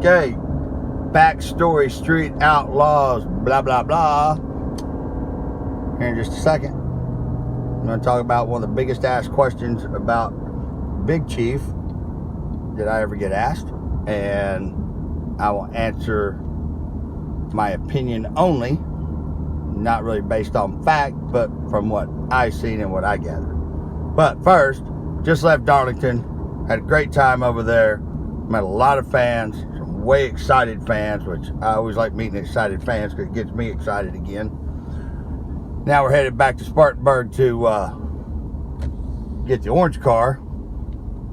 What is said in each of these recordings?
Okay, backstory, street outlaws, blah, blah, blah. Here in just a second, I'm going to talk about one of the biggest asked questions about Big Chief that I ever get asked. And I will answer my opinion only, not really based on fact, but from what I've seen and what I gather. But first, just left Darlington, had a great time over there, met a lot of fans, some way excited fans, which I always like meeting excited fans because it gets me excited again. Now we're headed back to Spartanburg to get the orange car.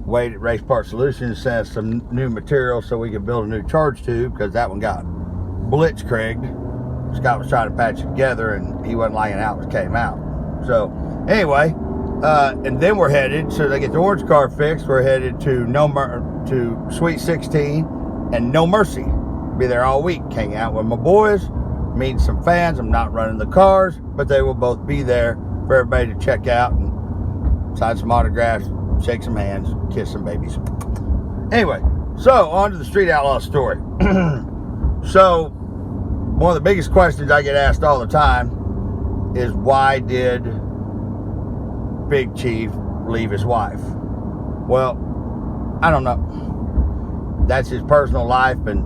Wade at Race Part Solutions sent us some new material so we could build a new charge tube because that one got blitzkrieged. Scott was trying to patch it together and he wasn't liking how it came out. So anyway, and then we're headed, so they get the orange car fixed, we're headed to to Sweet 16 and No Mercy. Be there all week, hang out with my boys, meeting some fans. I'm not running the cars, but they will both be there for everybody to check out and sign some autographs, shake some hands, kiss some babies. Anyway, so on to the Street Outlaw story. So one of the biggest questions I get asked all the time is, why did Big Chief leave his wife? Well, I don't know. That's his personal life, and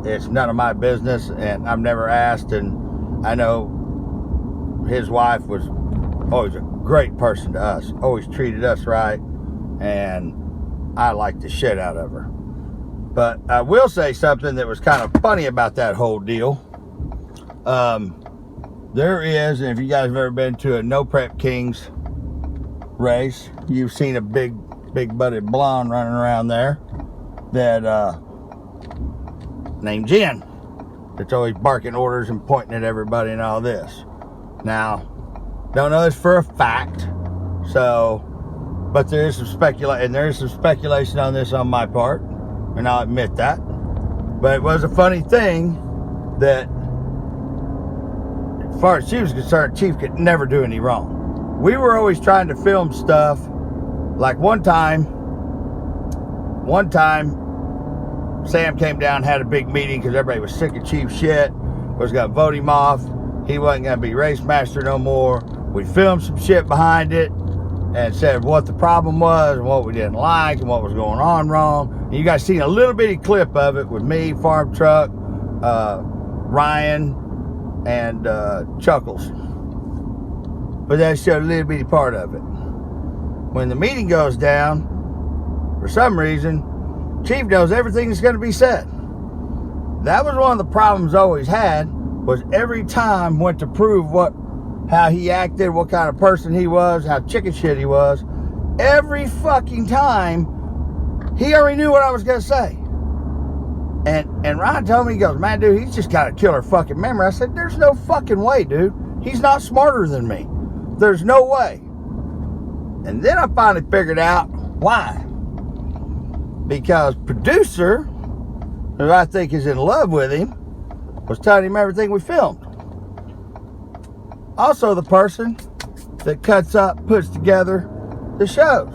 it's none of my business, and I've never asked. And I know his wife was always a great person to us, always treated us right, and I liked the shit out of her. But I will say something that was kind of funny about that whole deal. There is, and if you guys have ever been to a No Prep Kings race, you've seen a big butted blonde running around there that named Jen, that's always barking orders and pointing at everybody and all this. Now, don't know this for a fact, so, but there is some speculation on this on my part, and I'll admit that. But it was a funny thing that, as far as she was concerned, Chief could never do any wrong. We were always trying to film stuff. Like one time, Sam came down, had a big meeting because everybody was sick of Chief shit, was going to vote him off. He wasn't going to be race master no more. We filmed some shit behind it and said what the problem was and what we didn't like and what was going on wrong. And you guys seen a little bitty clip of it with me, Farm Truck, Ryan, and Chuckles. But that showed a little bitty part of it. When the meeting goes down, for some reason, Chief knows everything that's going to be said. That was one of the problems I always had, was every time went to prove how he acted, what kind of person he was, how chicken shit he was. Every fucking time, he already knew what I was going to say. And Ryan told me, he goes, man, dude, he's just got a killer fucking memory. I said, there's no fucking way, dude. He's not smarter than me. There's no way. And then I finally figured out why. Because producer, who I think is in love with him, was telling him everything we filmed. Also the person that cuts up, puts together the shows.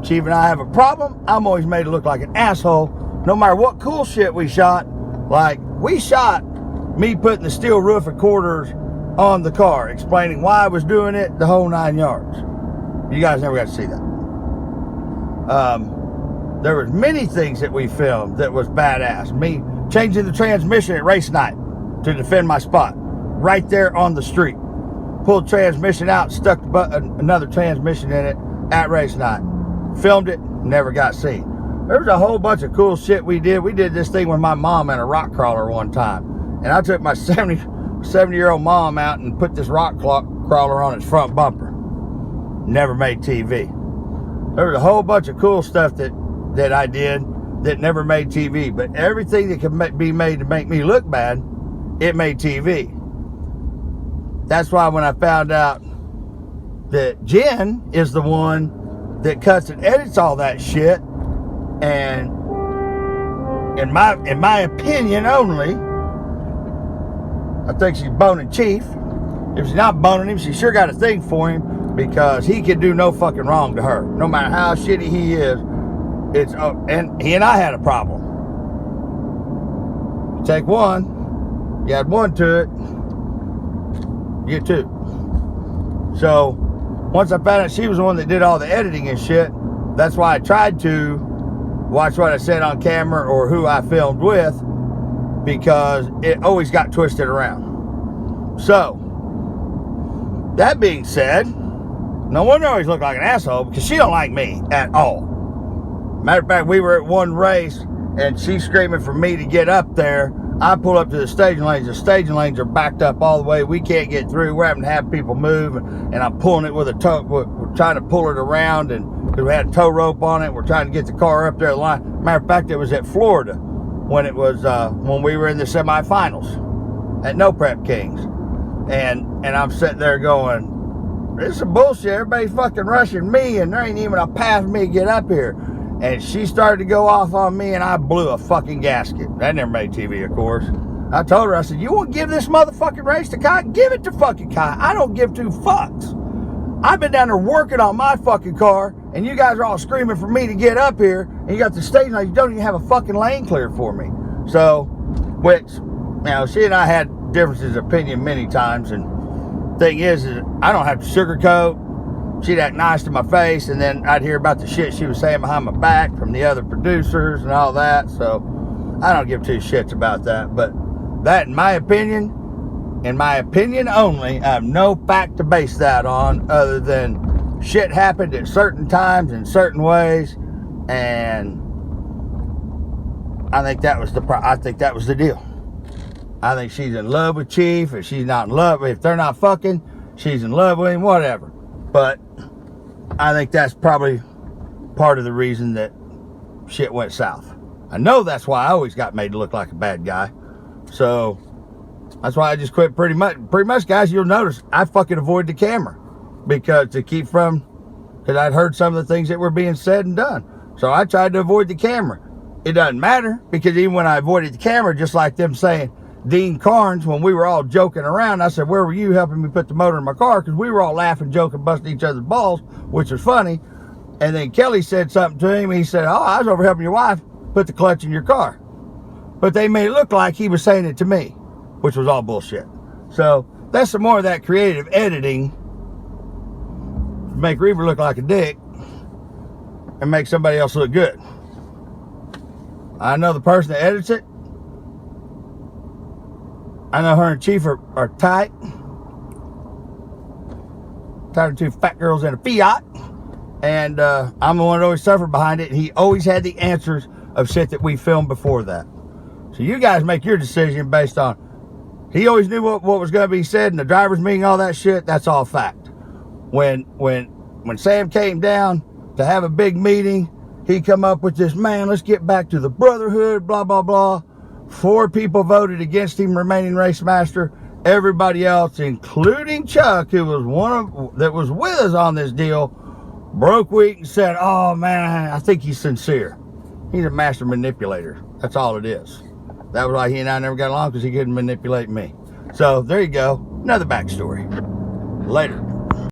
Chief and I have a problem. I'm always made to look like an asshole, no matter what cool shit we shot. Like, we shot me putting the steel roof and quarters on the car, explaining why I was doing it, the whole 9 yards. You guys never got to see that. There was many things that we filmed that was badass. Me changing the transmission at race night to defend my spot, right there on the street. Pulled transmission out, stuck another transmission in it at race night. Filmed it, never got seen. There was a whole bunch of cool shit we did. We did this thing with my mom and a rock crawler one time. And I took my 70-year-old mom out and put this rock crawler on its front bumper. Never made TV. There was a whole bunch of cool stuff that I did that never made TV. But everything that could be made to make me look bad, it made TV. That's why when I found out that Jen is the one that cuts and edits all that shit, and in my opinion only, I think she's boning Chief. If she's not boning him, she sure got a thing for him, because he can do no fucking wrong to her. No matter how shitty he is, it's and he and I had a problem. You take one, you add one to it, you get two. So once I found out she was the one that did all the editing and shit, that's why I tried to watch what I said on camera or who I filmed with, because it always got twisted around. So that being said, no wonder I always look like an asshole, because she don't like me at all. Matter of fact, we were at one race and she's screaming for me to get up there. I pull up to the staging lanes. The staging lanes are backed up all the way. We can't get through. We're having to have people move, and I'm pulling it with a tow. We're trying to pull it around, and because we had a tow rope on it, we're trying to get the car up there the line. Matter of fact, it was at Florida when it was when we were in the semifinals at No Prep Kings, and I'm sitting there going, "This is some bullshit. Everybody's fucking rushing me, and there ain't even a path for me to get up here." And she started to go off on me, and I blew a fucking gasket. That never made TV, of course. I told her, I said, "You want to give this motherfucking race to Kai? Give it to fucking Kai. I don't give two fucks. I've been down there working on my fucking car, and you guys are all screaming for me to get up here, and you got the stage like you don't even have a fucking lane cleared for me." So, which, you know, she and I had differences of opinion many times, and thing is I don't have to sugarcoat. She'd act nice to my face, and then I'd hear about the shit she was saying behind my back from the other producers and all that. So I don't give two shits about that. But that, in my opinion only, I have no fact to base that on other than shit happened at certain times in certain ways, and I think that was the deal. I think she's in love with Chief. If she's not in love, if they're not fucking, she's in love with him, whatever. But I think that's probably part of the reason that shit went south. I know that's why I always got made to look like a bad guy. So that's why I just quit pretty much, guys. You'll notice I fucking avoid the camera because I'd heard some of the things that were being said and done. So I tried to avoid the camera. It doesn't matter, because even when I avoided the camera, just like them saying, Dean Carnes, when we were all joking around, I said, "Where were you helping me put the motor in my car?" Because we were all laughing, joking, busting each other's balls, which was funny. And then Kelly said something to him. He said, "Oh, I was over helping your wife put the clutch in your car." But they made it look like he was saying it to me, which was all bullshit. So that's some more of that creative editing to make Reaver look like a dick and make somebody else look good. I know the person that edits it. I know her and Chief are tight. Tired of two fat girls in a Fiat. And I'm the one that always suffered behind it. He always had the answers of shit that we filmed before that. So you guys make your decision based on, he always knew what was going to be said in the driver's meeting, all that shit. That's all fact. When Sam came down to have a big meeting, he come up with this, "Man, let's get back to the brotherhood, blah, blah, blah." 4 people voted against him remaining race master. Everybody else, including Chuck, who was that was with us on this deal, broke weak and said, "Oh man, I think he's sincere. He's a master manipulator." That's all it is. That was why he and I never got along, because he couldn't manipulate me. So there you go. Another backstory. Later.